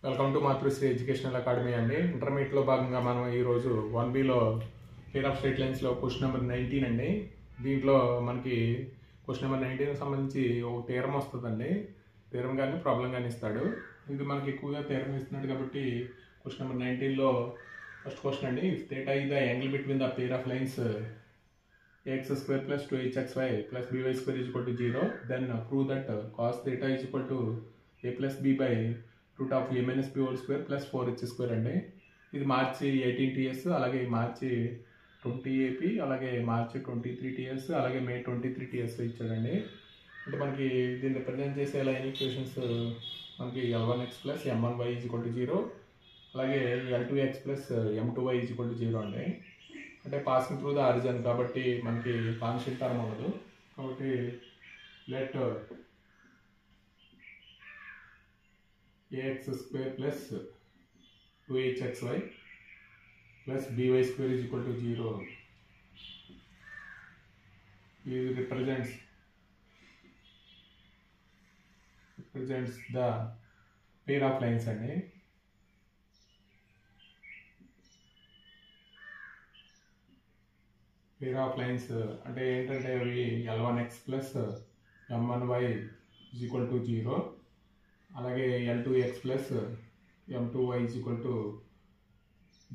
Welcome to Matrusri educational academy అండి. ఇంటర్మీడియట్లో భాగంగా మనం ఈరోజు 1Bలో పేర్ ఆఫ్ స్ట్రైట్ లైన్స్లో క్వశ్చన్ నెంబర్ 19 అండి. దీంట్లో మనకి క్వశ్చన్ నెంబర్ 19 సంబంధించి ఒక థీరం వస్తుందండి. థీరం కానీ ప్రాబ్లం కానీ ఇస్తాడు. ఇది మనకి ఎక్కువగా థీరం ఇస్తున్నాడు కాబట్టి క్వశ్చన్ నెంబర్ 19లో ఫస్ట్ క్వశ్చన్ అండి. If theta is the angle between the pair of lines ax square plus 2hxy plus by square is equal to 0, then prove that cos theta is equal to a plus b by root of a minus b whole square plus 4h square అండి. ఇది మార్చి 18 TS, అలాగే మార్చి 20 AP, అలాగే మార్చి 23 TS, అలాగే మే 23 TS ఇచ్చాడండి. అంటే మనకి దీన్ని represent చేసే లైన్ ఈక్వేషన్స్ మనకి L1x plus M1y is equal to 0, అలాగే L2x plus M2y is equal to 0 అండి. అంటే పాసింగ్ త్రూ ద ఆరిజిన్ కాబట్టి మనకి కాన్స్టెంట్ టర్మ్ ఉండదు. కాబట్టి let ax square plus 2hxy plus by square is equal to 0. It represents the pair of lines అండి. Pair of lines అంటే ఏంటంటే అవి L1x plus M1y is equal to 0, అలాగే L2x plus M2y is equal to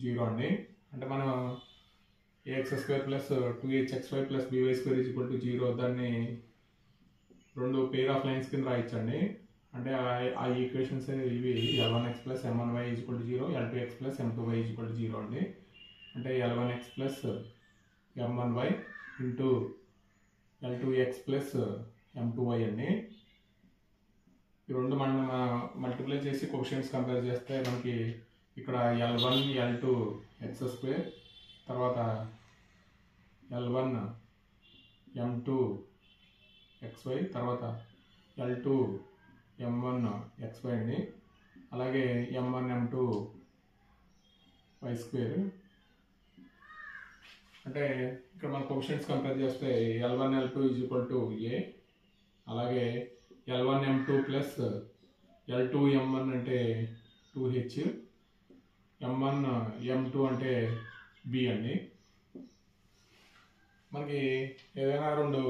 0 అండి. అంటే మనం ax square plus 2hxy plus by square is equal to 0 దాన్ని రెండు పేర్ ఆఫ్ లైన్స్ కింద రాయించండి. అంటే ఆ ఈక్వేషన్స్ ఇవి L1x plus M1y is equal to 0, L2x plus M2y is equal to 0 అండి. అంటే L1x plus M1y into L2x plus M2y అండి. ఈ రెండు మనం మల్టిప్లై చేసి కోషియన్స్ కంపేర్ చేస్తే మనకి ఇక్కడ L1 L2 x స్క్వేర్, తర్వాత L1 M2 xy, తర్వాత L2 M1 xy అండి. అలాగే M1 M2 y స్క్వేర్. అంటే ఇక్కడ మన కోషియన్స్ కంపేర్ చేస్తే L1 L2 is equal to A, అలాగే L1 M2 plus L2 M1 అంటే 2H, M1 M2 అంటే B అండి. మనకి ఏదైనా రెండు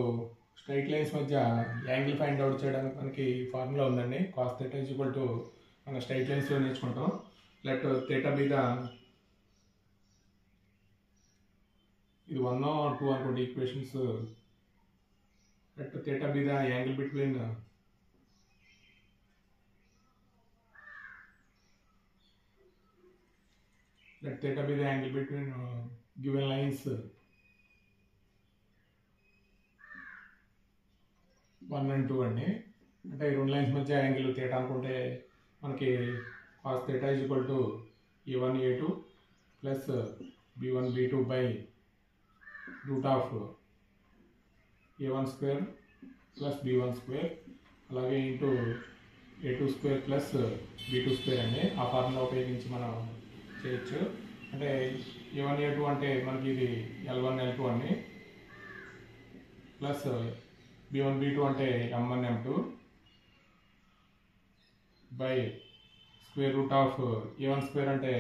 స్ట్రైట్ లైన్స్ మధ్య యాంగిల్ ఫైండ్ అవుట్ చేయడానికి మనకి ఫార్ములా ఉందండి. Cos theta is equal to మన స్ట్రైట్ లైన్స్లో నేర్చుకుంటాం. లెట్ థీటా బి ద, ఇది 1 or 2 అనుకోండి equations. Let theta be the angle between given lines 1 and 2 అండి. అంటే ఈ రెండు లైన్స్ మధ్య యాంగిల్ థీటా అనుకుంటే మనకి cos theta is equal to A1 A2 plus B1 B2 by root of A1 square plus B1 square, అలాగే into A2 square plus B2 square అండి. ఆ ఫార్ములా ఉపయోగించి మనం చేయొచ్చు. అంటే A1 A2 అంటే మనకి ఇది L1 L2 అండి, ప్లస్ B1 B2 అంటే M1 M2 by square root of A1 square అంటే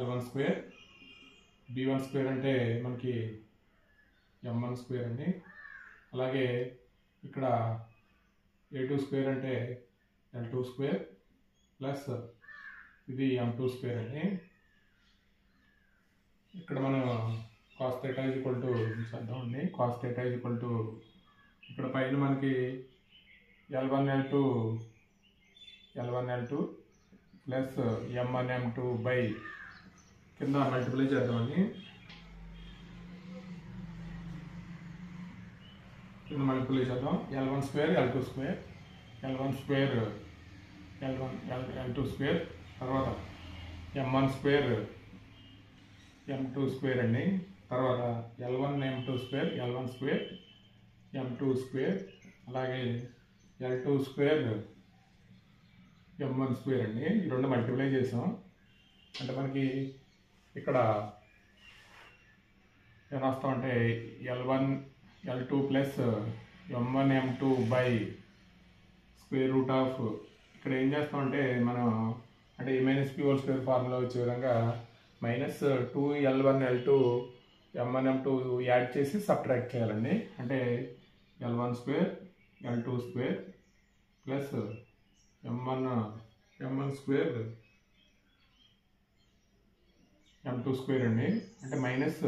L1 స్క్వేర్, B1 స్క్వేర్ అంటే మనకి M1 స్క్వేర్ అండి. అలాగే ఇక్కడ A2 స్క్వేర్ అంటే L2 స్క్వేర్ ప్లస్ ఇది M2 స్క్వేర్ అండి. ఇక్కడ మనం cos theta is equal to చేద్దామండి. Cos theta is equal to ఇక్కడ పైన మనకి L1 L2 plus M1 M2 by కింద మల్టిప్లై చేద్దామండి. కింద మల్టిప్లై చేద్దాం. L1 square L2 square, L1 square L2 square, తర్వాత M1 స్క్వేర్ M2 స్క్వేర్ అండి. తర్వాత L1 M2 square L1 square M2 square, అలాగే L2 స్క్వేర్ M1 స్క్వేర్ అండి. ఈ రెండు మల్టిప్లై చేసాం. అంటే మనకి ఇక్కడ ఏం రాస్తామంటే L1 L2 plus M1 M2 by square root of, ఇక్కడ ఏం చేస్తామంటే మనం అంటే a - హోల్ స్క్వేర్ ఫార్ములా వచ్చే విధంగా minus 2L1L2 M1 M2 add చేసి సబ్ట్రాక్ట్ చేయాలండి. అంటే L1 square L2 square plus M1 square M2 square అండి. అంటే మైనస్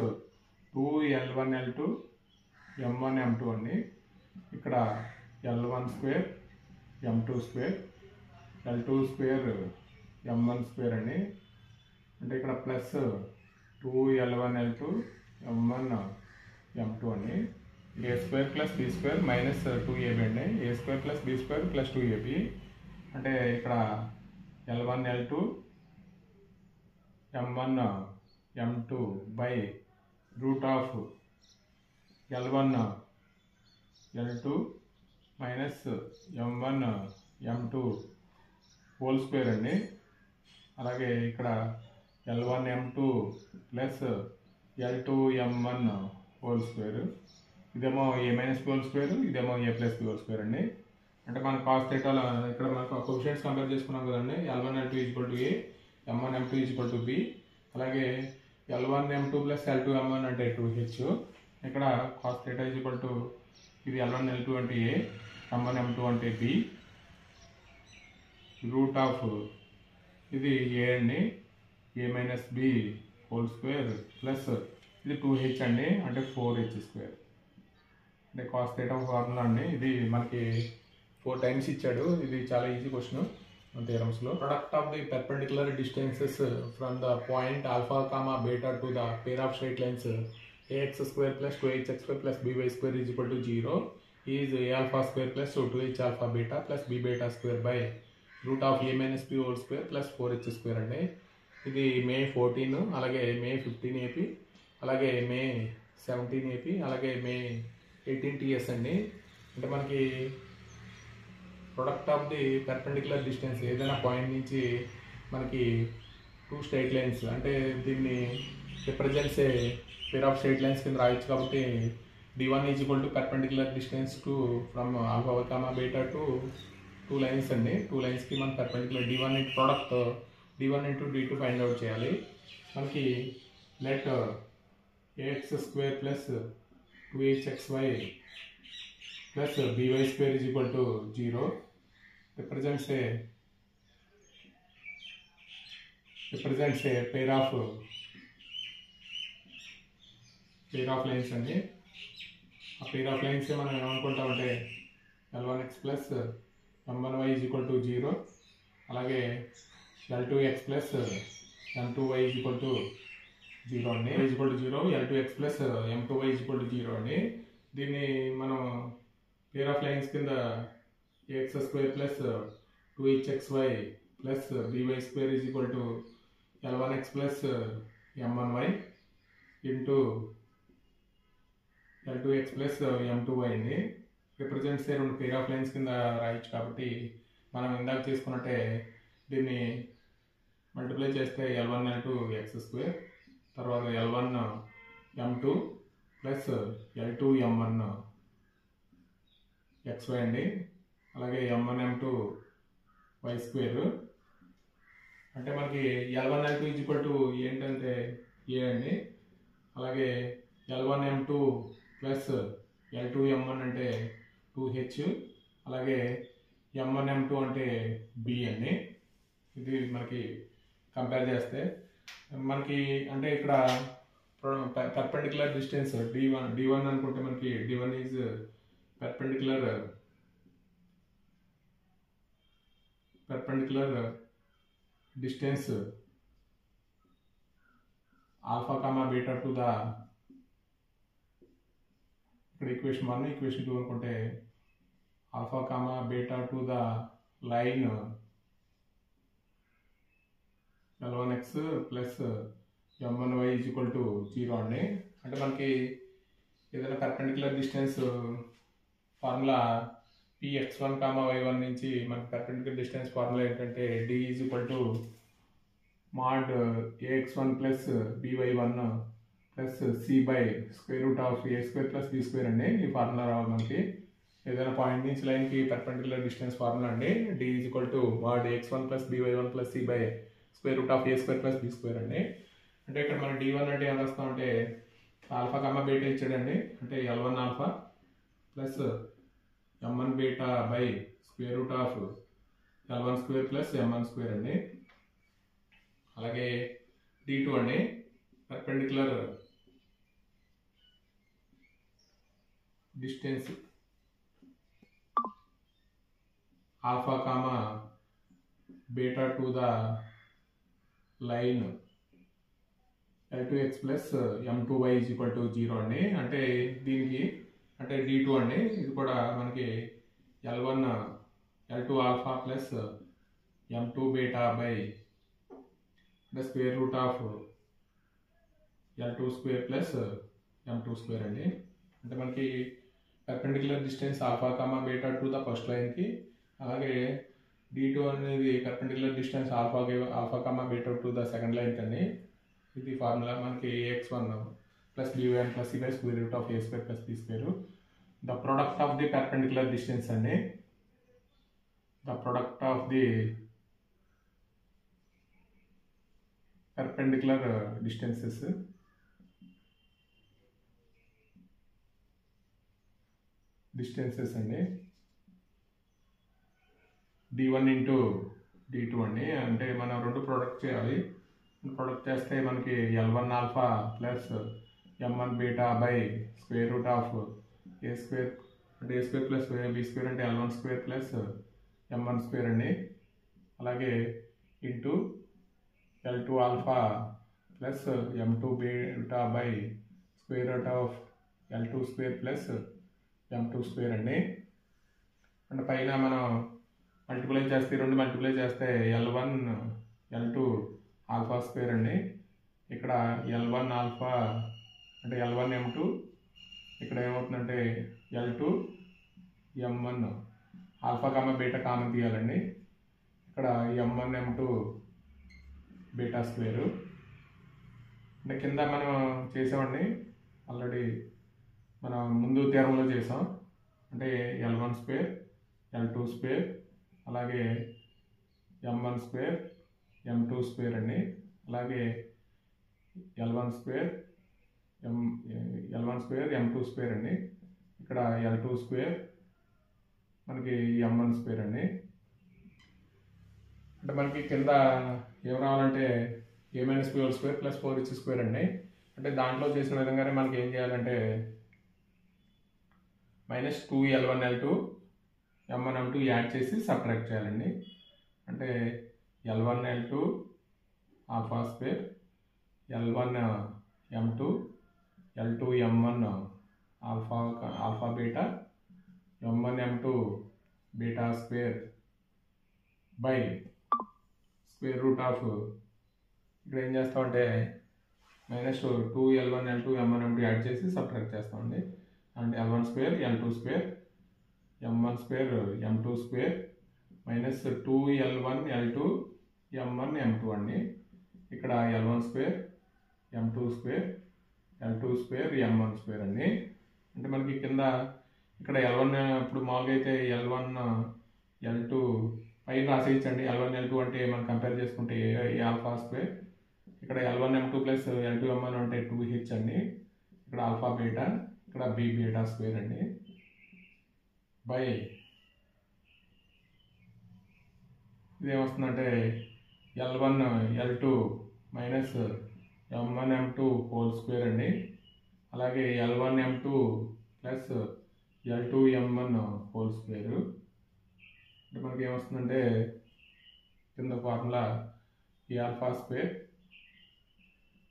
2L1L2 M1 M2 అండి. ఇక్కడ L1 square M2 square L2 square M1 square అండి. అంటే ఇక్కడ ప్లస్ 2L1L2 M1 M2 అండి. A square plus B square minus 2AB అండి. A square plus B square plus 2AB. అంటే ఇక్కడ L1 L2 M1 M2 by root of L1 L2 minus M1 M2 whole square అండి. అలాగే ఇక్కడ L1 M2 plus L2 M1 whole square. ఇదేమో A minus B whole square, ఇదేమో A plus B whole square అండి. అంటే మన cos థీటాలో ఇక్కడ మనకు కోఎఫిషియంట్స్ కంపేర్ చేసుకున్నాం కదండి. L1 L2 equal to A, M1 M2 equal to B. అలాగే L1 M2 plus L2 M1 అంటే 2H. ఇక్కడ కాస్ థీటా ఈక్వల్ టు ఇది L1 L2 అంటే A, M1 M2 అంటే B రూట్ ఆఫ్ ఇది A అండి, A minus B whole square plus ఇది 2H అండి, అంటే 4H స్క్వేర్. అంటే కాస్ థీటా ఫార్ములా అండి. ఇది మనకి 4 టైమ్స్ ఇచ్చాడు. ఇది చాలా ఈజీ క్వశ్చన్ మన థియరమ్స్లో. Product of the perpendicular distances from the point alpha comma beta to the pair of straight lines ax square plus 2hx square plus by square is equal to 0 is a alpha square plus 2h alpha beta plus b beta square by root of a minus b whole square plus 4h square అండి. ఇది మే 14, అలాగే మే 15 AP, అలాగే మే 17 AP, అలాగే మే 18 TS అండి. అంటే మనకి product of the perpendicular distance ఏదైనా point నుంచి మనకి 2 స్ట్రైట్ లైన్స్, అంటే దీన్ని represents A pair of straight lines కింద రాయొచ్చు. కాబట్టి D1 is equal to perpendicular distance to from alpha comma beta to 2 lines అండి. 2 లైన్స్కి మనం perpendicular D1 into product D1 into D2 find out చేయాలి. మనకి let ax square plus 2hxy plus by square is equal to 0 represents a pair of lines అండి. ఆ pair of lines మనం ఏమనుకుంటామంటే L1x plus M1y is equal to 0, అలాగే L2x plus M2y is equal to 0 అండి. Is equal to 0, L2x plus M2y is equal to 0 అండి. దీన్ని మనం pair of lines కింద ax square plus 2hxy plus by square is equal to L1x plus M1y into L2x plus M2y అండి. Represents రెండు pair of lines కింద రాయొచ్చు. కాబట్టి మనం ఇందాక చేసుకున్నట్టే దీన్ని మల్టిప్లై చేస్తే L1 L2 x స్క్వేర్, తర్వాత L1 M2 plus L2 M1 xy అండి, అలాగే M1 M2 y స్క్వేర్. అంటే మనకి L1 L2 is equal to ఏంటంటే A అండి, అలాగే L1 M2 plus L2 M1 అంటే 2H, అలాగే M1 M2 అంటే B అండి. ఇది మనకి కంపేర్ చేస్తే మనకి అంటే ఇక్కడ పెర్పెండిక్యులర్ డిస్టెన్స్ D1 అనుకుంటే మనకి D1 is perpendicular distance alpha comma beta to the ఇక్కడ ఈక్వేషన్ 1 ఈక్వేషన్ 2 అనుకుంటే alpha comma beta to the line L1x plus M1y is equal to 0 అండి. అంటే మనకి ఏదైనా perpendicular distance formula px1, y1 నుంచి మనకి పర్పెండిక్యులర్ డిస్టెన్స్ ఫార్ములా ఏంటంటే d is equal to mod ax1 plus by1 plus c by square root of a square plus b square అండి. ఈ formula రావాలి మనకి. ఏదైనా పాయింట్ నుంచి లైన్కి పర్పెండిక్యులర్ డిస్టెన్స్ ఫార్ములా అండి. d is equal to mod ax1 plus by1 plus c by square root of a square plus B square అండి. అంటే ఇక్కడ మనం d1 అంటే ఏం రాస్తామంటే ఆల్ఫా కమ్మ బీటా ఇచ్చాడండి. అంటే L1 alpha plus M1 beta by square root of L1 square plus M1 square అండి. అలాగే d2 అండి perpendicular distance alpha comma beta to the line L2x plus M2y is equal to 0 అండి. అంటే దీనికి అంటే d2 అండి, ఇది కూడా మనకి L1 L2 alpha plus M2 beta by అంటే square root of L2 square plus M2 square అండి. అంటే మనకి perpendicular distance alpha comma beta to the first లైన్కి, అలాగే d2 అనేది perpendicular distance alpha comma beta to the second లైన్కి అండి. ఇది ఫార్ములా మనకి x1 plus b1 plus c by square root of a square plus b square. The product of the perpendicular distance అండి, the product of the perpendicular distances అండి d1 into d2 అండి. అంటే మనం రెండు ప్రొడక్ట్ చేయాలి. Product చేస్తే మనకి L1 alpha plus M1 beta by square root of a square అంటే ఏ స్క్వేర్ ప్లస్ బి స్క్వేర్ అంటే L1 square plus M1 square అండి. అలాగే into L2 alpha plus M2 beta by square root of L2 square plus M2 square అండి. అంటే పైన మనం multiply చేస్తే రెండు మల్టిప్లై చేస్తే L1 L2 ఆల్ఫా స్క్వేర్ అండి. ఇక్కడ L1 ఆల్ఫా అంటే L1 M2, ఇక్కడ ఏమవుతుందంటే L2 M1 alpha comma beta common తీయాలండి. ఇక్కడ M1 M2 బీటా స్క్వేరు. అంటే కింద మనం చేసామండి ఆల్రెడీ, మనం ముందు థియరంలో చేసాం. అంటే L1 స్క్వేర్ L2 స్క్వేర్ అలాగే M1 స్క్వేర్ M2 స్క్వేర్ అండి. అలాగే L1 స్క్వేర్ M2 స్క్వేర్ అండి. ఇక్కడ L2 స్క్వేర్ మనకి M1 స్క్వేర్ అండి. అంటే మనకి కింద ఏం రావాలంటే a minus b whole square plus 4h square అండి. అంటే దాంట్లో చేసిన విధంగానే మనకి ఏం చేయాలంటే minus 2L1 L2 M1 M2 add చేసి సబ్ట్రాక్ట్ చేయాలండి. అంటే L1 L2 alpha square L1 M2 L2 M1 alpha beta M1 M2 beta square by square root of ఇక్కడ ఏం చేస్తామంటే minus 2L1 L2 M1 M2 add చేసి subtract చేస్తామండి. And L1 square L2 square M1 square M2 square minus 2L1 L2 M1 M2 అండి. ఇక్కడ L1 square M2 square L2 square M1 square అండి. అంటే మనకి కింద ఇక్కడ L1 ఇప్పుడు మామూలుగా అయితే L1 L2 పైన రాసేయచ్చండి. L1 L2 అంటే మనం కంపేర్ చేసుకుంటే ఏ ఆల్ఫా స్క్వేర్, ఇక్కడ L1 M2 plus L2 M1 అంటే 2H అండి. ఇక్కడ ఆల్ఫా బీటా, ఇక్కడ బి బీటా స్క్వేర్ అండి బై ఇదేమొస్తుందంటే L1 L2 minus M1 M2 whole square అండి. అలాగే L1 M2 plus L2 M1 whole square. అంటే మనకి ఏమొస్తుందంటే కింద formula a alpha square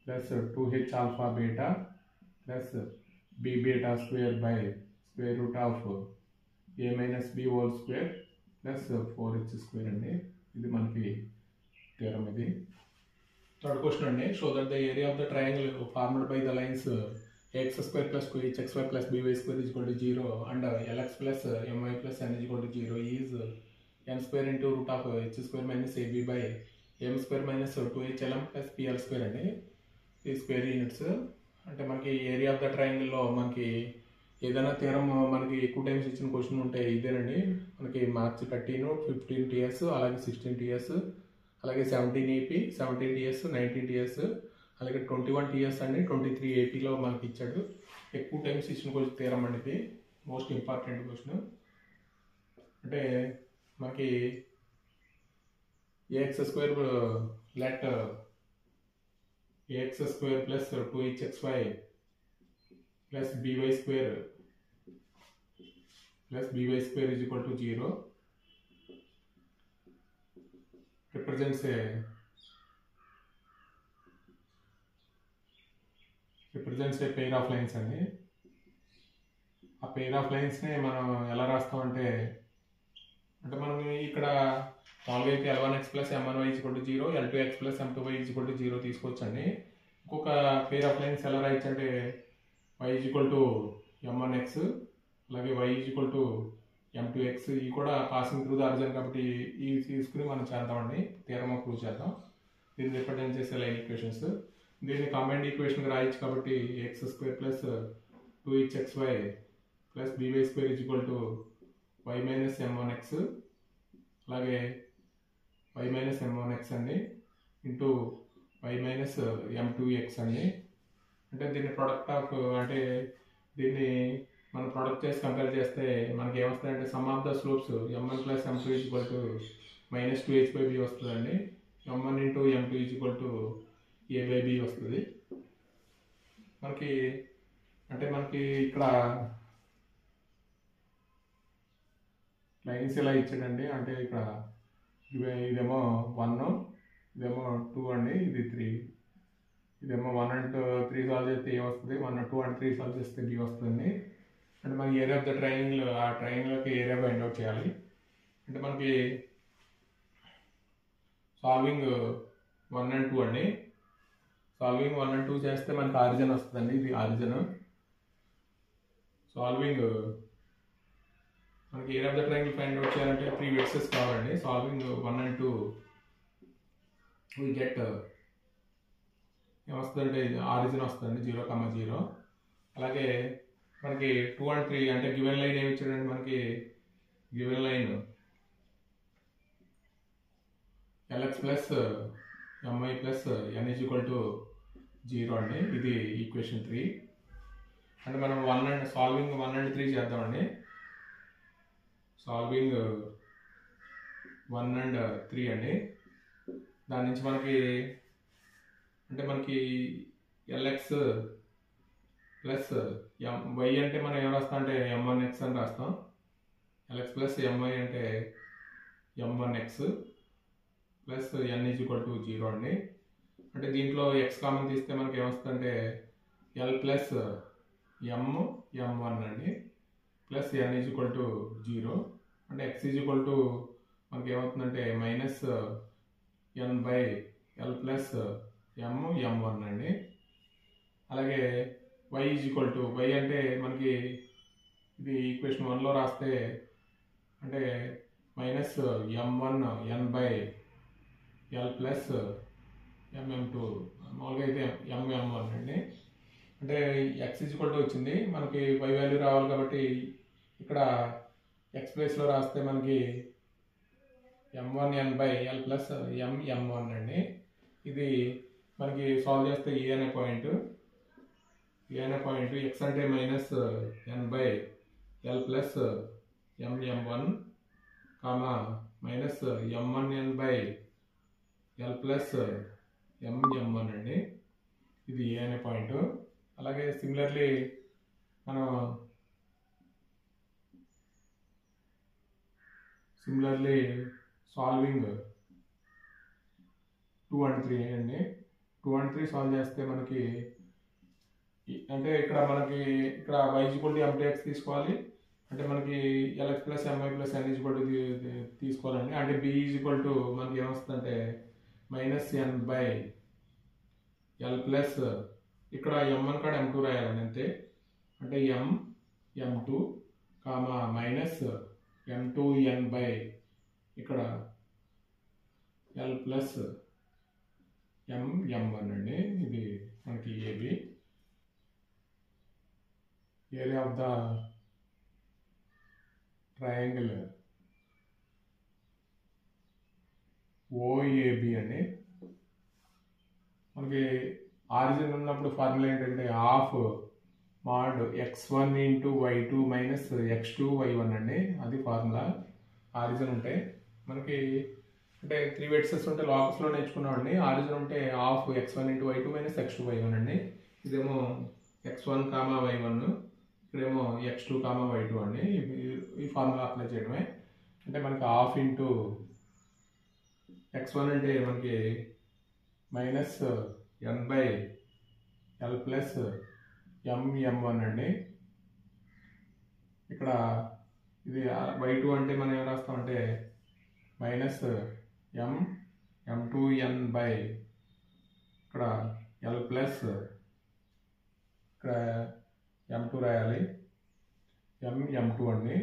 plus 2H alpha beta plus b beta square by square root of a minus b whole square plus 4h square అండి. ఇది మనకి theorem. ఇది third question అండి. Show that the area of the triangle formed by the lines x square plus 2hx square plus by square is equal to 0 and lx plus my plus n is equal to 0 is n square into root of h square minus ab by m square minus 2hlm plus pl square అండి. ఈ square units. అంటే మనకి area of the ట్రయాంగిల్లో మనకి ఏదైనా theorem మనకి ఎక్కువ times ఇచ్చిన question ఉంటే ఇదేనండి. మనకి మార్చ్ 13, 15 TS అలాగే 16 TS అలాగే 17 ఏపీ, 17 టీఎస్, 19 టీఎస్, అలాగే 21 టీఎస్ అండి, 23 ఏపీలో మనకి ఇచ్చాడు. ఎక్కువ టైమ్స్ ఇచ్చిన క్వశ్చన్ థీరం అండి, ఇది మోస్ట్ ఇంపార్టెంట్ క్వశ్చన్. అంటే మనకి a x square let a x square plus 2hxy plus b y square is equal to 0 represents a pair of lines అండి. ఆ పెయిర్ ఆఫ్ లైన్స్ని మనం ఎలా రాస్తామంటే, అంటే మనం ఇక్కడ మామూలుగా అయితే L1x plus M1y is equal to 0, L2x plus M2y is equal to 0 తీసుకోవచ్చండి. ఇంకొక పెయిర్ ఆఫ్ లైన్స్ ఎలా రాయొచ్చు అంటే y is equal to M1x, అలాగే y is equal to M2x. ఇవి కూడా పాసింగ్ త్రూ ద ఆరిజిన్ కాబట్టి ఇవి తీసుకుని మనం చేద్దామండి, థియరమ్ ప్రూవ్ చేద్దాం. దీన్ని రిప్రజెంట్ చేసే లైన్ ఈక్వేషన్స్. దీన్ని కాంబైన్డ్ ఈక్వేషన్గా రాయొచ్చు కాబట్టి x square plus 2hxy plus b y square is equal to y minus M1x, అలాగే y మైనస్ M1x అండి ఇంటూ y మైనస్ M2x అండి. అంటే దీన్ని ప్రొడక్ట్ ఆఫ్, అంటే దీన్ని మనం ప్రొడక్ట్ చేసి కంపేర్ చేస్తే మనకి ఏమొస్తుందంటే sum of the slopes M1 plus M2 is equal to minus 2h/b వస్తుందండి. M1 into M2 is equal to a/b వస్తుంది మనకి. అంటే మనకి ఇక్కడ లైన్స్ ఇలా ఇచ్చాడండి. అంటే ఇక్కడ ఇదేమో 1, ఇదేమో 2 అండి, ఇది 3. ఇదేమో 1 and 3 సాల్వ్ చేస్తే ఏ వస్తుంది, 1, 2 and 3 సాల్వ్ చేస్తే బి వస్తుంది. అంటే మనకి ఏరియా ఆఫ్ ద ట్రయాంగిల్, ఆ ట్రయాంగిల్కి ఏరియా ఫైండ్ అవుట్ చేయాలి. అంటే మనకి సాల్వింగ్ 1 and 2 అండి. సాల్వింగ్ 1 and 2 చేస్తే మనకి ఆరిజిన్ వస్తుందండి, ఇది ఆరిజిన్. సాల్వింగ్ మనకి area of the triangle find out చేయాలంటే 3 వెక్టర్స్ కావాలండి. సాల్వింగ్ 1 and 2 వీ గెట్ ఏమొస్తుందంటే ఆరిజిన్ వస్తుందండి 0, 0. అలాగే మనకి 2 and 3 అంటే గివెన్ లైన్ ఏమి ఇచ్చాడండి, మనకి given line LX plus MY plus N is equal to 0 అండి. ఇది ఈక్వేషన్ 3. అంటే మనం సాల్వింగ్ 1 and 3 చేద్దామండి. సాల్వింగ్ 1 and 3 అండి. దాని నుంచి మనకి అంటే మనకి LX ప్లస్ y అంటే మనం ఏం రాస్తాం అంటే M1x అని రాస్తాం. LX ప్లస్ MY అంటే M1x plus N is equal to 0 అండి. అంటే దీంట్లో x కామన్ తీస్తే మనకి ఏమొస్తుందంటే L ప్లస్ M1 అండి plus N is equal to 0. అంటే x ఈజ్ ఈక్వల్ టు మనకి ఏమవుతుందంటే minus N by L plus M1 అండి. అలాగే y is equal to, y అంటే మనకి ఇది ఈక్వేషన్ 1లో రాస్తే అంటే minus M1 N by L plus MM2, మామూలుగా అయితే MM1 అండి. అంటే x ఈజ్ ఈక్వల్ టు వచ్చింది, మనకి y వాల్యూ రావాలి కాబట్టి ఇక్కడ x ప్లేస్లో రాస్తే మనకి M1 N by L plus MM1 అండి. ఇది మనకి సాల్వ్ చేస్తే ఏ అనే పాయింట్ x అంటే minus N by L plus MM1 comma minus M1 N by L plus MM1 అండి. ఇది ఏ అనే పాయింట్. అలాగే సిమిలర్లీ మనం సాల్వింగ్ 2 and 3 అండి. 2 and 3 సాల్వ్ చేస్తే మనకి అంటే ఇక్కడ మనకి ఇక్కడ y ఈక్వల్ టు M2x తీసుకోవాలి. అంటే మనకి LX plus MY plus N equal to తీసుకోవాలండి. అంటే b ఈక్వల్ టు మనకి ఏమొస్తుందంటే minus N by L plus ఇక్కడ M1 కాడ M2 రాయాలండి అంతే. అంటే M2 comma minus M2N by ఇక్కడ L ప్లస్ M1 అండి. ఇది మనకి AB area of the triangle OAB అండి. మనకి ఆరిజిన్ ఉన్నప్పుడు ఫార్ములా ఏంటంటే half mod x1 into y2 minus x2 y1 అండి. అది ఫార్ములా ఆరిజిన్ ఉంటే. మనకి అంటే 3 వెర్సెస్ ఉంటే లాకస్లో నేర్చుకున్నామండి. ఆరిజిన్ ఉంటే half x1 into y2 minus x2 y1 అండి. ఇదేమో x1 కామా y1, ఇక్కడేమో x2 కామా y2 అండి. ఈ ఫార్ములా అప్లై చేయడమే. అంటే మనకి హాఫ్ ఇంటూ x1 అంటే మనకి minus n by l plus m1 అండి. ఇక్కడ ఇది y2 అంటే మనం ఏం రాస్తామంటే మైనస్ m2n బై ఇక్కడ l ప్లస్ ఇక్కడ m2 రాయాలి, m2 అండి.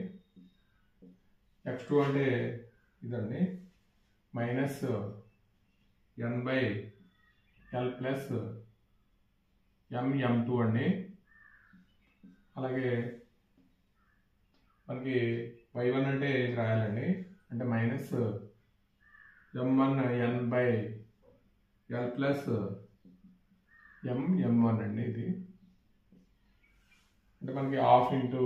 x2 అంటే ఇదండి minus n by l plus m2 అండి. అలాగే మనకి y1 అంటే ఇది రాయాలండి, అంటే minus m1n by l plus m1 అండి. ఇది అంటే మనకి హాఫ్ ఇంటూ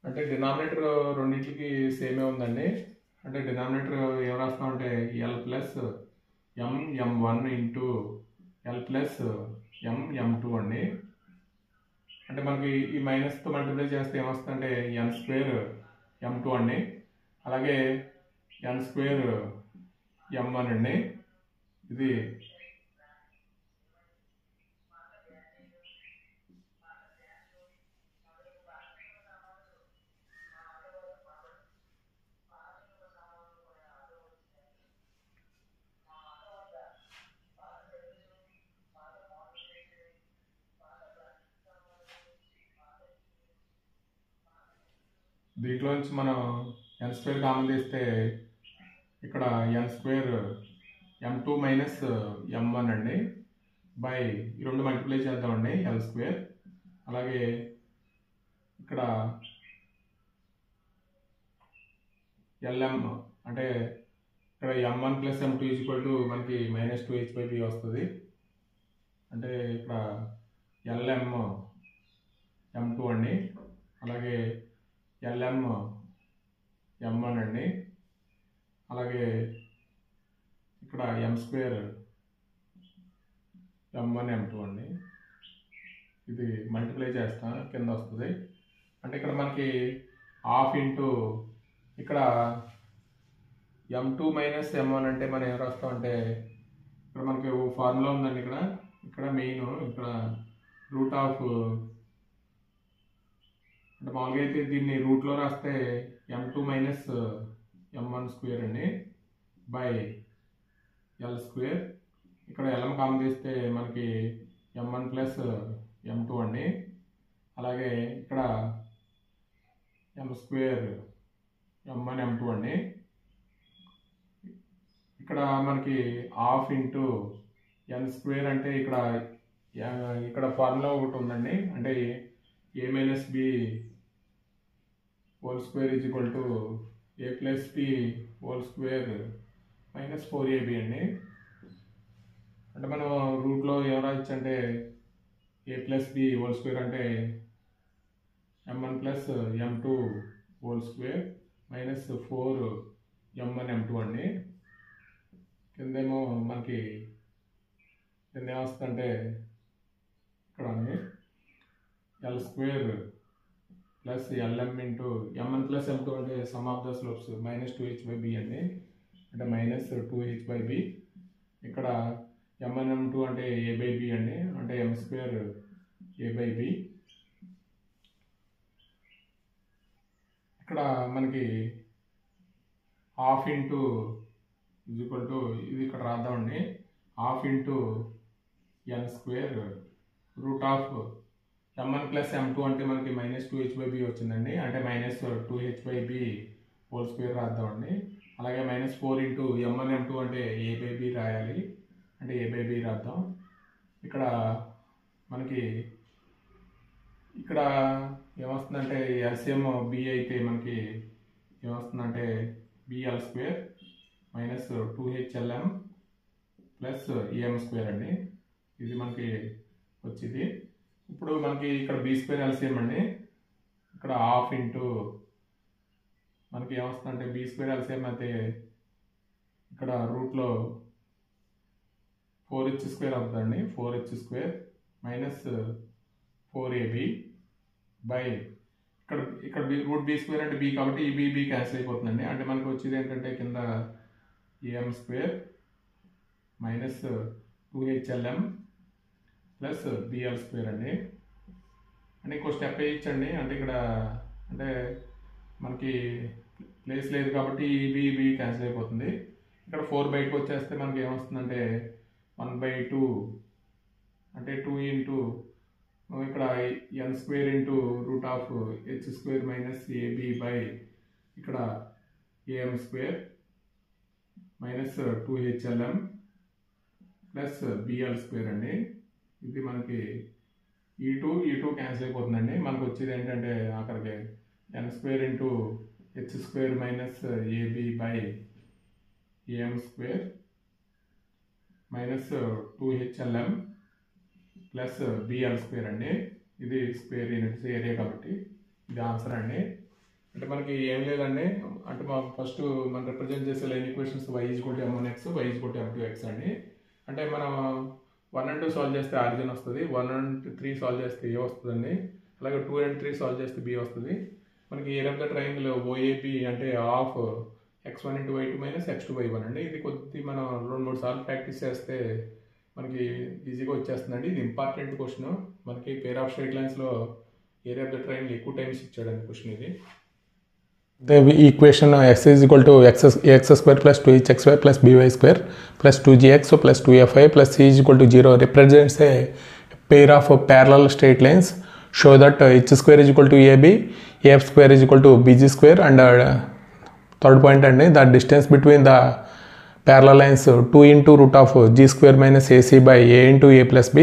అంటే డినామినేటర్ రెండింటికి సేమే ఉందండి. అంటే డినామినేటర్ ఏం రాస్తామంటే l plus m1 into l plus m2 అండి. అంటే మనకి ఈ మైనస్తో మల్టిప్లై చేస్తే ఏమొస్తుందంటే n స్క్వేర్ m2 అండి. అలాగే n స్క్వేర్ m1 అండి. ఇది దీంట్లో నుంచి మనం n స్క్వేర్ కామన్ తీస్తే ఇక్కడ n square m2 minus m1 అండి బై ఈ రెండు మల్టిప్లై చేద్దామండి l స్క్వేర్. అలాగే ఇక్కడ lm అంటే ఇక్కడ m1 plus m2 equal to మనకి మైనస్ 2h/b వస్తుంది. అంటే ఇక్కడ lm m2 అండి, అలాగే lm m1 అండి. అలాగే ఇక్కడ m స్క్వేర్ m1 m2 అండి. ఇది మల్టిప్లై చేస్తా కింద వస్తుంది. అంటే ఇక్కడ మనకి హాఫ్ ఇంటూ ఇక్కడ m2 మైనస్ m1 అంటే మనం ఏం రాస్తాం అంటే ఇక్కడ మనకి ఫార్ములా ఉందండి. ఇక్కడ మెయిన్ ఇక్కడ రూట్ ఆఫ్ అంటే మామూలుగా అయితే దీన్ని రూట్లో రాస్తే m2 మైనస్ m1 స్క్వేర్ అండి బై l స్క్వేర్. ఇక్కడ lm కామన్ తీస్తే మనకి m1 ప్లస్ m2 అండి. అలాగే ఇక్కడ m స్క్వేర్ m1 m2 అండి. ఇక్కడ మనకి హాఫ్ ఇంటూ n స్క్వేర్ అంటే ఇక్కడ ఫార్ములా ఒకటి ఉందండి. అంటే a minus b whole square is equal to a plus b whole square minus 4ab అండి. అంటే మనం రూట్లో ఏం రాయొచ్చు అంటే a plus b whole square అంటే m1 plus m2 whole square minus 4m1 m2 అండి. కిందేమో మనకి కింద ఏమొస్తుందంటే ఇక్కడ అండి l square plus lm into m1 plus m2 అంటే some of the slopes minus 2h/b అండి, అంటే మైనస్ 2h/b. ఇక్కడ m1 m2 అంటే a/b అండి, అంటే m స్క్వేర్ a/b. ఇక్కడ మనకి half into is equal to ఇది ఇక్కడ రాద్దామండి, half into n square root of m1 plus m2 అంటే మనకి మైనస్ 2h/b వచ్చిందండి, అంటే మైనస్ 2h/b హోల్ స్క్వేర్ రాద్దామండి. అలాగే మైనస్ 4 ఇంటూ m1 m2 అంటే a/b రాయాలి, అంటే a/b రాద్దాం. ఇక్కడ మనకి ఇక్కడ ఏమొస్తుందంటే LCM b అయితే మనకి ఏమొస్తుందంటే BL square minus 2hLm plus AM square అండి. ఇది మనకి వచ్చింది. ఇప్పుడు మనకి ఇక్కడ బి స్క్వేర్ ఎల్సిఎం అండి. ఇక్కడ హాఫ్ ఇంటూ మనకి ఏమొస్తుందంటే బి స్క్వేర్ ఎల్సిఎం అయితే ఇక్కడ రూట్లో 4h స్క్వేర్ అవుతుందండి. 4h square minus 4ab by ఇక్కడ రూట్ బి స్క్వేర్ అంటే బి కాబట్టి ఈ బి క్యాన్సిల్ అయిపోతుందండి. అంటే మనకు వచ్చేది ఏంటంటే కింద AM square minus 2hLm plus BL square అండి. అంటే ఇంకో స్టెప్ వేయించండి. అంటే ఇక్కడ అంటే మనకి ప్లేస్ లేదు కాబట్టి ఈ బి క్యాన్సిల్ అయిపోతుంది. ఇక్కడ 4 బయటకు వచ్చేస్తే మనకి ఏమొస్తుందంటే 1/2 అంటే 2 ఇంటూ ఇక్కడ N square into root of H square minus AB by ఇక్కడ AM square minus 2hLm plus BL square అండి. ఇది మనకి ఈ టూ క్యాన్సిల్ అయిపోతుందండి. మనకు వచ్చేది ఏంటంటే అక్కడికి N square into H square minus AB by AM square minus 2hLm plus BL square అండి. ఇది స్క్వేర్ యూనిట్స్ ఏరియా కాబట్టి ఇది ఆన్సర్ అండి. అంటే మనకి ఏం లేదండి. అంటే ఫస్ట్ మనం రిప్రజెంట్ చేసే line equations y = m1x y = m2x అండి. అంటే మనం 1 and 2 సాల్వ్ చేస్తే ఆరిజిన్ వస్తుంది, 1 and 3 సాల్వ్ చేస్తే ఏ వస్తుందండి, అలాగే 2 and 3 సాల్వ్ చేస్తే బి వస్తుంది. మనకి area of the triangle OAB అంటే half x1 × y2 minus x2 / 1 అండి. ఇది కొద్ది మనం 2-3 సార్లు ప్రాక్టీస్ చేస్తే మనకి ఈజీగా వచ్చేస్తుందండి. ఇది ఇంపార్టెంట్ క్వశ్చన్. మనకి పేర్ ఆఫ్ స్ట్రైట్ లైన్స్లో ఏరియా ఆఫ్ ద ట్రయాంగిల్ ఎక్కువ టైమ్స్ ఇచ్చాడండి క్వశ్చన్ ఇది. The equation x = ax square plus 2hxy plus by square plus 2gx plus 2fy plus c = 0 represents a pair of parallel straight lines. Show that h square = ab, af square = bg square, and third point and the distance between the parallel lines 2 into root of g square minus ac by a into a plus b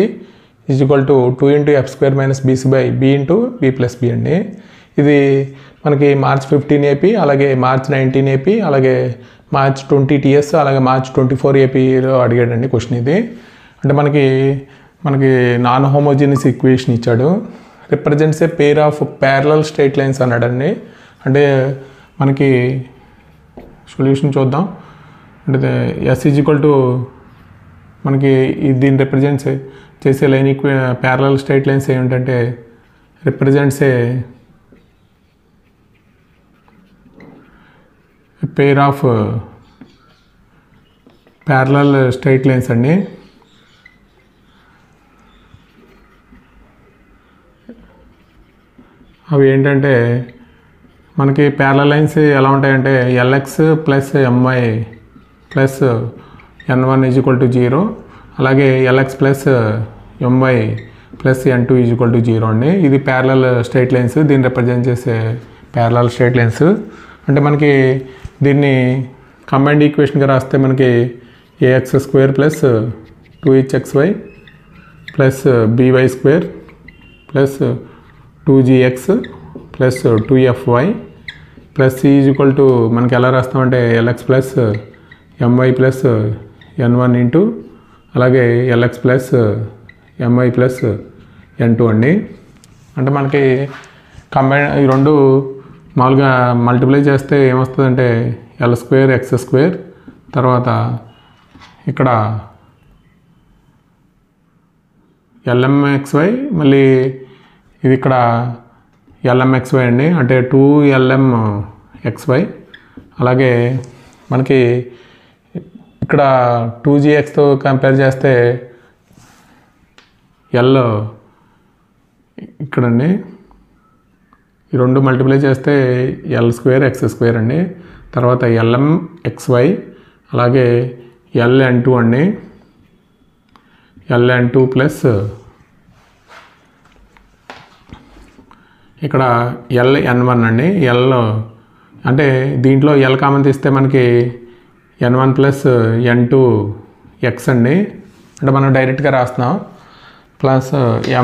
is equal to 2 into f square minus bc by b into b plus b అండి. ఇది మనకి March 15 AP, అలాగే March 19 AP, అలాగే March 20 TS, అలాగే March 24 APలో అడిగాడండి question ఇది. అంటే మనకి non homogeneous equation ఇచ్చాడు. Represents A pair of parallel straight lines అన్నాడండి. అంటే మనకి సొల్యూషన్ చూద్దాం. అంటే S = మనకి దీన్ని రిప్రజెంట్స్ చేసే లైన్ ప్యారలల్ స్ట్రైట్ లైన్స్ ఏమిటంటే represents A pair of parallel straight lines అండి. అవి ఏంటంటే మనకి ప్యారలల్ లైన్స్ ఎలా ఉంటాయంటే LX plus MY plus N1 = 0, అలాగే LX plus MY plus N2 = 0 అండి. ఇది ప్యారలల్ స్ట్రైట్ లైన్స్. దీన్ని రిప్రజెంట్ చేసే ప్యారలల్ స్ట్రైట్ లైన్స్. అంటే మనకి దీన్ని కంబైన్డ్ ఈక్వేషన్గా రాస్తే మనకి ax² plus 2hxy plus by square plus 2gx plus 2fy plus c = మనకి ఎలా రాస్తామంటే LX plus MY plus N1 into అలాగే LX plus MY plus N2 అండి. అంటే మనకి కంబైన్ ఈ రెండు మామూలుగా మల్టిప్లై చేస్తే ఏమొస్తుందంటే L² x² తర్వాత ఇక్కడ LMXY మళ్ళీ ఇది ఇక్కడ LMXY అండి. అంటే 2LMXY. అలాగే మనకి ఇక్కడ 2gxతో కంపేర్ చేస్తే L ఇక్కడండి ఈ రెండు మల్టిప్లై చేస్తే L² x² అండి. తర్వాత LMXY అలాగే LN2 అండి. LN2 ప్లస్ ఇక్కడ LN1 అండి. L అంటే దీంట్లో L కామన్ తీస్తే మనకి N1 ప్లస్ N2 x అండి. అంటే మనం డైరెక్ట్గా రాస్తున్నాం. ప్లస్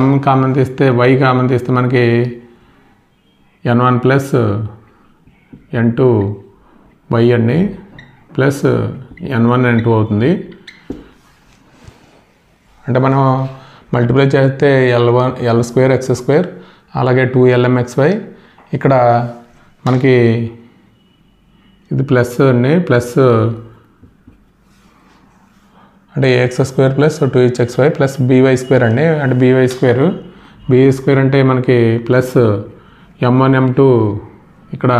M కామన్ తీస్తే Y కామన్ తీస్తే మనకి N1 ప్లస్ N2 వై అండి ప్లస్ n1 n2 అవుతుంది. అంటే మనం మల్టిప్లై చేస్తే L స్క్వేర్ ఎక్స్ స్క్వేర్ అలాగే 2lmxy. ఇక్కడ మనకి ఇది ప్లస్ అండి, ప్లస్ అంటే ax square plus 2hxy plus by square అండి. అంటే by స్క్వేర్ అంటే మనకి ప్లస్ m1 m2 ఇక్కడ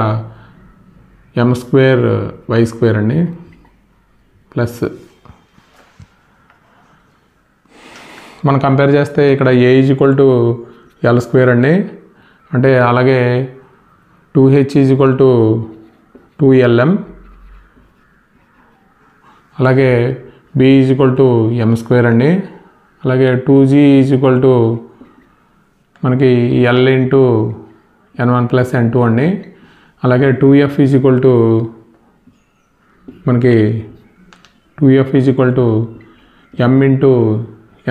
m స్క్వేర్ y స్క్వేర్ అండి ప్లస్ మనం కంపేర్ చేస్తే ఇక్కడ a = L స్క్వేర్ అండి. అంటే అలాగే 2h = 2lm అలాగే b = m స్క్వేర్ అండి. అలాగే 2g = మనకి L × n1 + n2 అండి. అలాగే 2f = మనకి 2f = m ×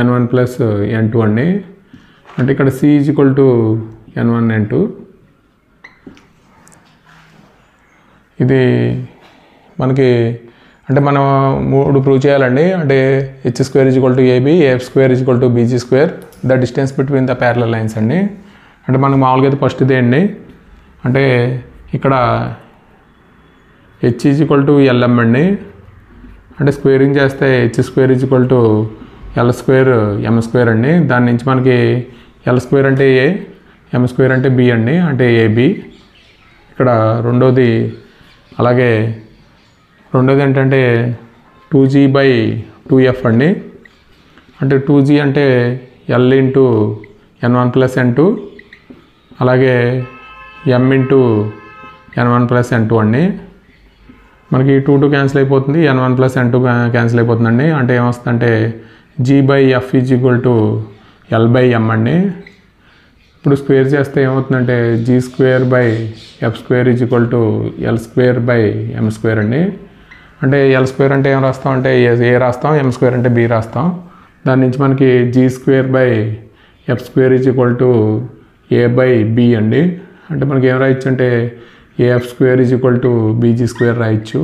n1 + n2 అండి. అంటే ఇక్కడ c = n1 n2. ఇది మనకి అంటే మనం 3 ప్రూవ్ చేయాలండి. అంటే h² = ab, af² = bg², the distance between the parallel lines అండి. అంటే మనకు మామూలుగా అయితే ఫస్ట్ ఇదే అండి. అంటే ఇక్కడ h = lm అండి. అంటే స్క్వేరింగ్ చేస్తే h² = L² m² అండి. దాని నుంచి మనకి L² అంటే a, m² అంటే b అండి, అంటే ab. ఇక్కడ రెండోది అలాగే రెండోది ఏంటంటే 2g/2f అండి. అంటే 2g అంటే L × n1 + n2 అలాగే m × n1 + n2 అండి. మనకి 2 క్యాన్సిల్ అయిపోతుంది, n1 + n2 క్యాన్సిల్ అయిపోతుందండి. అంటే ఏమొస్తుందంటే g/f = L/m అండి. ఇప్పుడు స్క్వేర్ చేస్తే ఏమవుతుందంటే g²/f² = L² అండి. అంటే L² అంటే ఏం రాస్తాం అంటే a రాస్తాం, m² అంటే b రాస్తాం. దాని నుంచి మనకి g²/f² = a/b అండి. అంటే మనకి ఏం రాయొచ్చు అంటే af² = bg² రాయొచ్చు.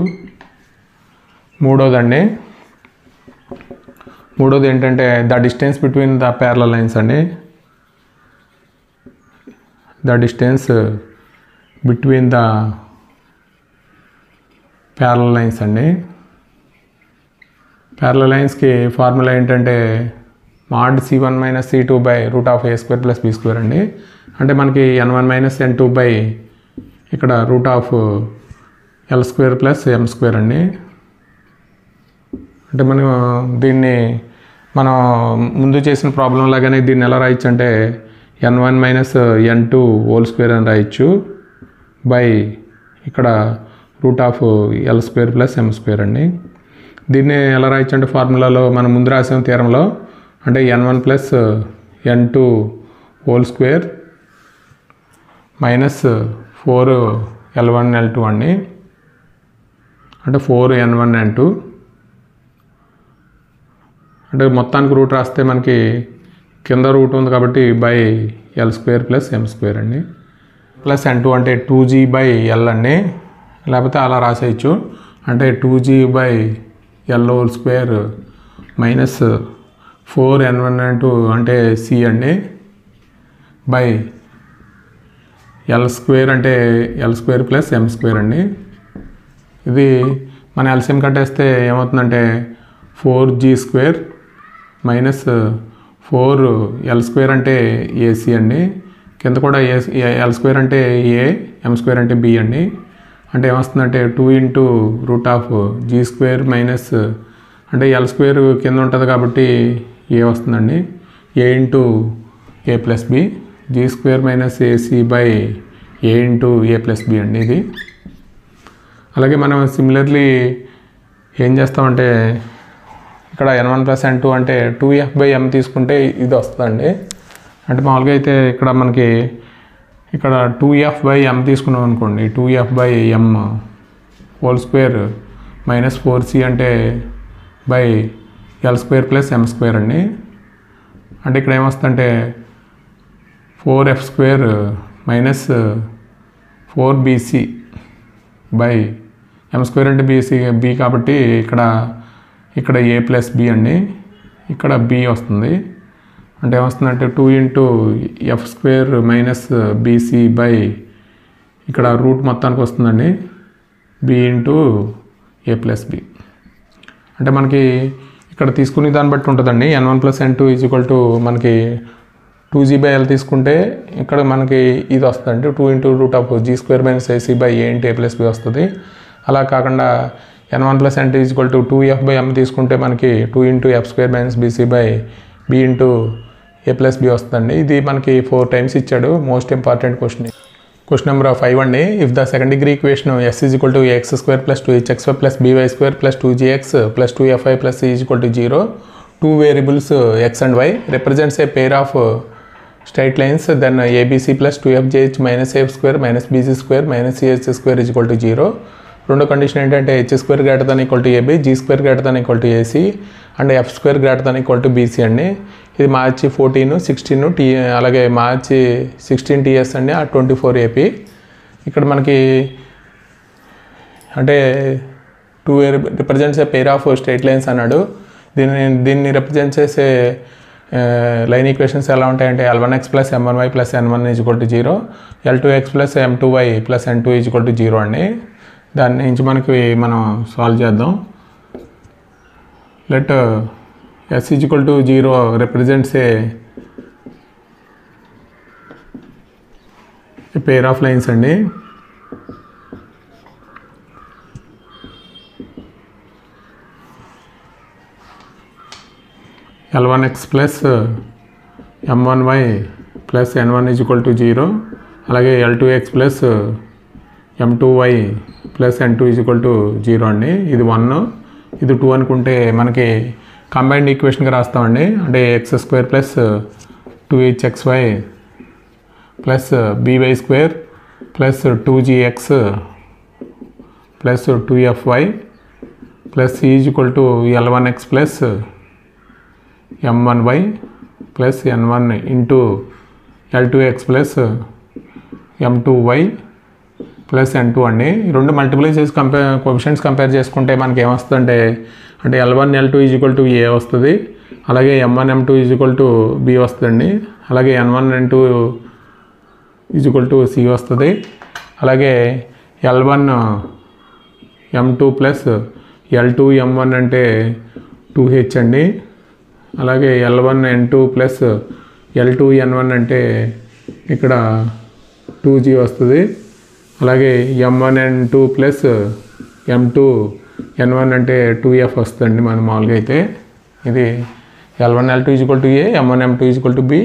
మూడోది ఏంటంటే the distance between the parallel lines అండి. The distance between the parallel lines అండి. ప్యారలల్ లైన్స్కి ఫార్ములా ఏంటంటే mod c1 - c2/√a² + b² అండి. అంటే మనకి n1 - n2 ఇక్కడ √L² + m² అండి. అంటే మనం దీన్ని మనం ముందు చేసిన ప్రాబ్లం లాగానే దీన్ని ఎలా రాయొచ్చు అంటే n1 - n2 హోల్² అని రాయొచ్చు బై ఇక్కడ √L² + m² అండి. దీన్ని ఎలా రాయొచ్చు అంటే ఫార్ములాలో మనం ముందు రాసిన థీరంలో అంటే n1 + n2 హోల్² - 4l1 l2 అండి. అంటే 4n1 n2 అంటే మొత్తానికి రూట్ రాస్తే మనకి కింద రూట్ ఉంది కాబట్టి L² + m² అండి. ప్లస్ n2 అంటే 2g/L అండి. లేకపోతే అలా రాసేయచ్చు. అంటే 2g/L² - 4n1 n2 అంటే c అండి బై L² అంటే L² + m² అండి. ఇది మన ఎల్సిఎం కట్టేస్తే ఏమవుతుందంటే 4g² - 4l² అంటే ac అండి. కింద కూడా L² అంటే a, m² అంటే b అండి. అంటే ఏమొస్తుందంటే 2 × √g² అంటే L² కింద ఉంటుంది కాబట్టి a వస్తుందండి. a × a + b g² - ac/a × a + b అండి ఇది. అలాగే మనం సిమిలర్లీ ఏం చేస్తామంటే ఇక్కడ n1 + n2 అంటే 2f/m తీసుకుంటే ఇది వస్తుందండి. అంటే మామూలుగా అయితే ఇక్కడ మనకి ఇక్కడ 2f/m తీసుకున్నాం అనుకోండి, 2f/m హోల్² - 4c అంటే L² + m² అండి. అంటే ఇక్కడ ఏమొస్తుందంటే 4f² - 4bc ఎం స్క్వేర్ అంటే బి కాబట్టి ఇక్కడ ఏ ప్లస్ బి అండి, ఇక్కడ బి వస్తుంది. అంటే ఏమొస్తుందంటే 2 into f square minus b c by ఇక్కడ రూట్ మొత్తానికి వస్తుందండి B into a plus B. అంటే మనకి ఇక్కడ తీసుకునే దాన్ని బట్టి ఉంటుందండి. n1 plus n2 is equal to మనకి 2g/l తీసుకుంటే ఇక్కడ మనకి ఇది వస్తుందండి 2 into root of g square minus a c by a into a plus b వస్తుంది. అలా కాకుండా n1 plus n2 is equal to 2f/m తీసుకుంటే మనకి 2 into f square minus b c by b into a plus b వస్తుందండి. ఇది మనకి 4 times ఇచ్చాడు. Most important question. Question number 5 అండి. If the second degree equation s is equal to a x square plus 2hxy plus b y square plus 2gx plus 2fy plus c is equal to 0, 2 variables x and y represents a pair of straight lines, then abc plus 2fjh minus f square minus bc square minus ch square is equal to 0. రెండో condition ఏంటంటే h square greater than equal to ab, g square greater than equal to ac and f square greater than equal to bc అండి. ఇది మార్చి 14, 16 tea అలాగే మార్చి 16 TS అండి, 24 AP. ఇక్కడ మనకి అంటే 2 represents a pair of straight lines అన్నాడు. దీన్ని represent చేసే లైన్ ఈక్వేషన్స్ ఎలా ఉంటాయంటే L1x plus M1y plus N1 is equal to 0, L2x plus M2y plus N2 is equal to 0 అండి. దాని నుంచి మనం సాల్వ్ చేద్దాం. Let s is equal to 0 represents a pair of lines అండి. L1x plus M1y plus N1 is equal to 0, అలాగే L2x plus M2y plus N2 is equal to 0 అండి. ఇది 1, ఇది 2 అనుకుంటే మనకి కంబైన్డ్ ఈక్వేషన్గా రాస్తామండి. అంటే x square plus 2hxy plus b y square plus 2gx plus 2fy plus c is equal to L1x plus M1y plus N1 into L2x plus M2y plus N2 అండి. ఈ రెండు మల్టిప్లై చేసి కోఎఫిషియంట్స్ కంపేర్ చేసుకుంటే మనకి ఏమొస్తుందంటే అంటే L1 L2 is equal to ఏ వస్తుంది, అలాగే M1 M2 is equal to B వస్తుందండి, అలాగే N1 N2 is equal to C వస్తుంది, అలాగే L1 M2 plus L2 M1 అంటే 2h అండి, అలాగే L1 N2 plus L2 N1 అంటే ఇక్కడ 2g వస్తుంది, అలాగే M1 N2 plus M2 N1 అంటే 2f వస్తుందండి. మన మామూలుగా అయితే ఇది L1 L2 is equal to a, M1 M2 is equal to b,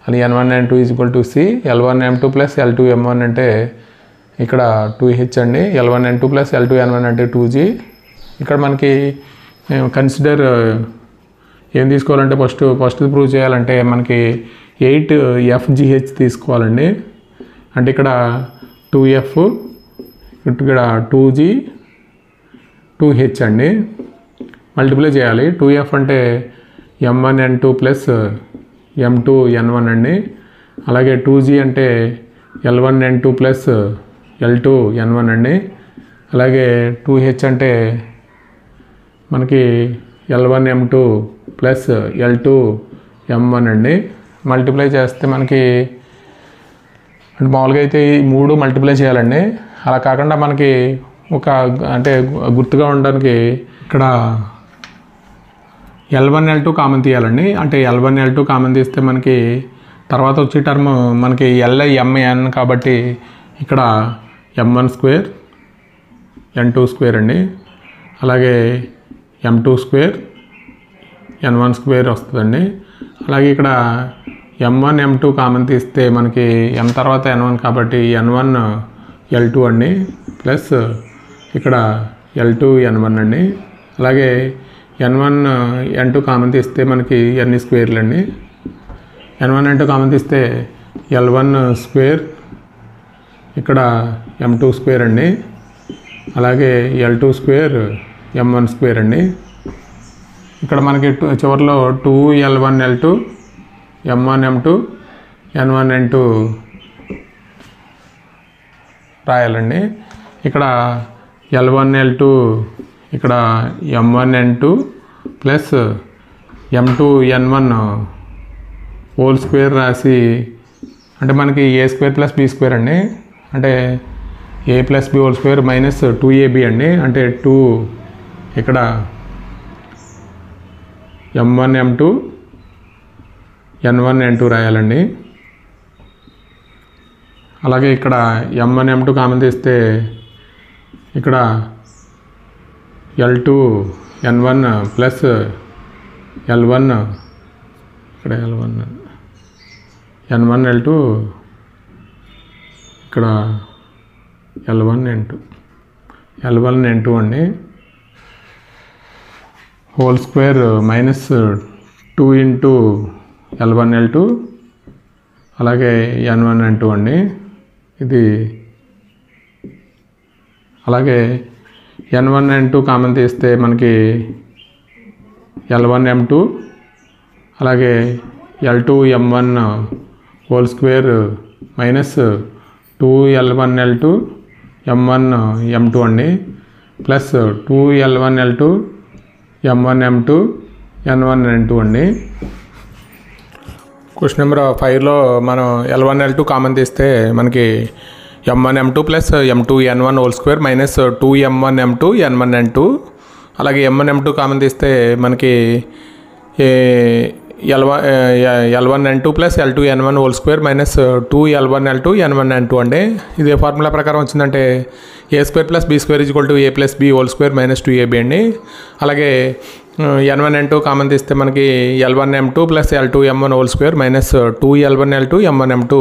అది N1 N2 is equal to c, L1 M2 plus L2 M1 అంటే ఇక్కడ 2h అండి, L1 N2 plus L2 N1 అంటే 2g. ఇక్కడ మనకి కన్సిడర్ ఏం తీసుకోవాలంటే first prove చేయాలంటే మనకి 8fgh తీసుకోవాలండి. అంటే ఇక్కడ 2f ఇక్కడ 2g 2h అండి, మల్టిప్లై చేయాలి. 2f అంటే M1 N2 plus M2 N1 అండి, అలాగే 2g అంటే L1 N2 plus L2 N1 అండి, అలాగే 2h అంటే మనకి L1 M2 plus L2 M1 అండి. మల్టిప్లై చేస్తే మనకి అంటే మామూలుగా అయితే ఈ 3 మల్టిప్లై చేయాలండి. అలా కాకుండా మనకి ఒక అంటే గుర్తుగా ఉండడానికి ఇక్కడ L1 L2 కామన్ తీయాలండి. అంటే L1 L2 కామన్ తీస్తే మనకి తర్వాత వచ్చే టర్మ్ మనకి LIMN కాబట్టి ఇక్కడ M1 స్క్వేర్ N2 స్క్వేర్ అండి, అలాగే M2 స్క్వేర్ N1 స్క్వేర్ వస్తుందండి. అలాగే ఇక్కడ M1 M2 కామన్ తీస్తే మనకి M తర్వాత N1 కాబట్టి N1 L2 అండి, ప్లస్ ఇక్కడ L2 N1 అండి, అలాగే N1 N2 కామన్ తీస్తే మనకి ఎన్ని స్క్వేర్లు అండి, N1 N2 కామన్ తీస్తే L1 స్క్వేర్ ఇక్కడ M2 స్క్వేర్ అండి, అలాగే L2 స్క్వేర్ M1 స్క్వేర్ అండి. ఇక్కడ మనకి చివరిలో 2L1 L2 M1 M2 N1 N2 రాయాలండి. ఇక్కడ L1 L2 ఇక్కడ M1 N2 plus M2 N1 whole square రాసి అంటే మనకి A square plus B square అండి, అంటే A plus B whole square minus 2AB అండి, అంటే 2 ఇక్కడ M1 M2 N1 N2 రాయాలండి. అలాగే ఇక్కడ M1 M2 కామన్ తీస్తే ఇక్కడ L2 N1 ప్లస్ L1 ఇక్కడ N1 L2 ఇక్కడ L1 N2 అండి, whole square minus 2 into L1 L2 అలాగే N1 N2 అండి. ఇది అలాగే N1 N2 కామన్ తీస్తే మనకి L1 M2 అలాగే L2 M1 whole square minus 2 L1 L2 M1 M2 అండి, plus 2 L1 L2 M1 M2 N1 N2 అండి. క్వశ్చన్ నెంబర్ 5లో మనం L1 L2 కామన్ తీస్తే మనకి M1 M2 plus M2 N1 whole square minus 2 M1 M2 N1 N2 అలాగే M1 M2 common తీస్తే మనకి L1 N2 plus L2 N1 whole square minus 2 L1 L2 N1 N2 అండి. ఇదే formula ప్రకారం వచ్చిందంటే A square plus B square equal to A plus B whole square minus 2AB అండి. అలాగే N1 N2 common తీస్తే మనకి L1 M2 plus L2 M1 whole square minus 2 L1 L2 M1 M2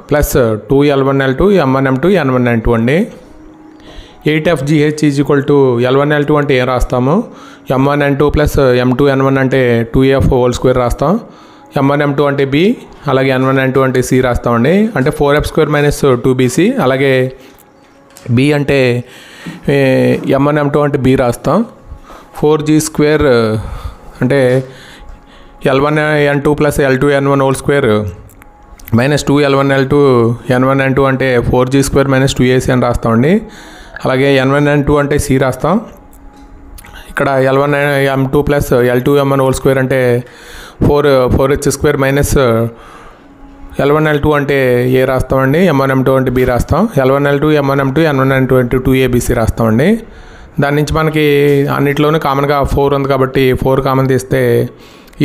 plus 2 L1 L2 M1 M2 N1 N2 అండి. 8FGH is equal to L1 L2 అంటే ఏం రాస్తాము, M1 N2 plus M2 N1 అంటే 2F whole square రాస్తాం, M1 M2 అంటే B అలాగే N1 N2 అంటే C రాస్తామండి, అంటే 4F స్క్వేర్ మైనస్ 2BC. అలాగే B అంటే M1 M2 అంటే B రాస్తాం, 4G స్క్వేర్ అంటే L1 N2 plus L2 N1 whole square minus 2 L1 L2 N1 N2 అంటే 4G స్క్వేర్ మైనస్ 2AC అని రాస్తామండి. అలాగే N1 N2 అంటే C రాస్తాం, ఇక్కడ L1 M2 plus L2 M1 whole square అంటే 4H square minus L1 L2 అంటే A రాస్తామండి, M1 M2 అంటే B రాస్తాం, L1 L2 M1 M2 N1 N2 అంటే 2ABC రాస్తామండి. దాని నుంచి మనకి అన్నిట్లోనూ కామన్గా 4 ఉంది కాబట్టి 4 కామన్ తీస్తే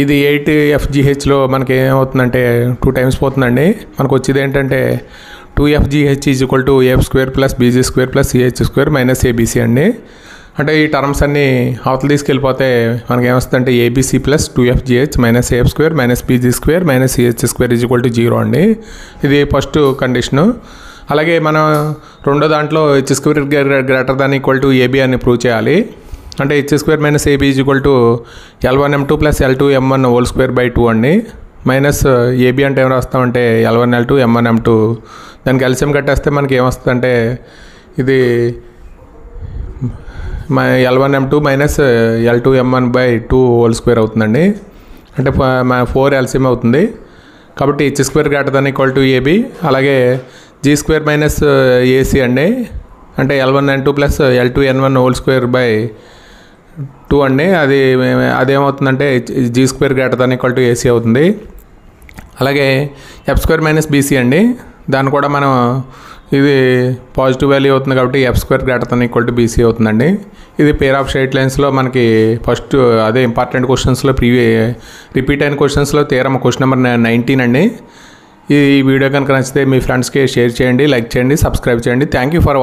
ఇది 8FGHలో మనకి ఏమవుతుందంటే 2 టైమ్స్ పోతుందండి. మనకు వచ్చేది ఏంటంటే 2FGH is equal to AF square plus BG square plus CH square minus ABC అండి. అంటే ఈ టర్మ్స్ అన్నీ అవతల తీసుకెళ్ళిపోతే మనకి ఏమొస్తుందంటే ABC plus 2FGH minus AF square minus BG square minus CH square is equal to 0 అండి. ఇది ఫస్ట్ కండిషను. అలాగే మనం రెండో దాంట్లో H square greater than equal to AB అని ప్రూవ్ చేయాలి. అంటే H square minus AB is equal to L1 M2 plus L2 M1 whole square by 2 అండి, మైనస్ AB అంటే ఏం రాస్తామంటే L1 L2 M1 M2 దానికి ఎల్సిఎం కట్టేస్తే మనకి ఏమొస్తుందంటే ఇది L1 M2 minus L2 M1 by 2 whole square అవుతుందండి, అంటే 4 ఎల్సిఎం అవుతుంది. కాబట్టి H square greater than equal to AB అలాగే G స్క్వేర్ మైనస్ AC అండి, అంటే L1 N2 plus L2 N1 whole square by 2 అండి, అదేమవుతుందంటే G square greater than equal to AC అవుతుంది. అలాగే F స్క్వేర్ మైనస్ BC అండి, దాన్ని కూడా మనం ఇది పాజిటివ్ వాల్యూ అవుతుంది కాబట్టి F square greater than equal to BC అవుతుందండి. ఇది పేర్ ఆఫ్ స్ట్రెయిట్ లైన్స్లో మనకి ఫస్ట్ అదే ఇంపార్టెంట్ క్వశ్చన్స్లో రిపీట్ అయిన క్వశ్చన్స్లో థియరమ్ క్వశ్చన్ నెంబర్ 19 అండి. ఈ వీడియో కనుక నచ్చితే మీ ఫ్రెండ్స్కి షేర్ చేయండి, లైక్ చేయండి, సబ్స్క్రైబ్ చేయండి. Thank you for watching.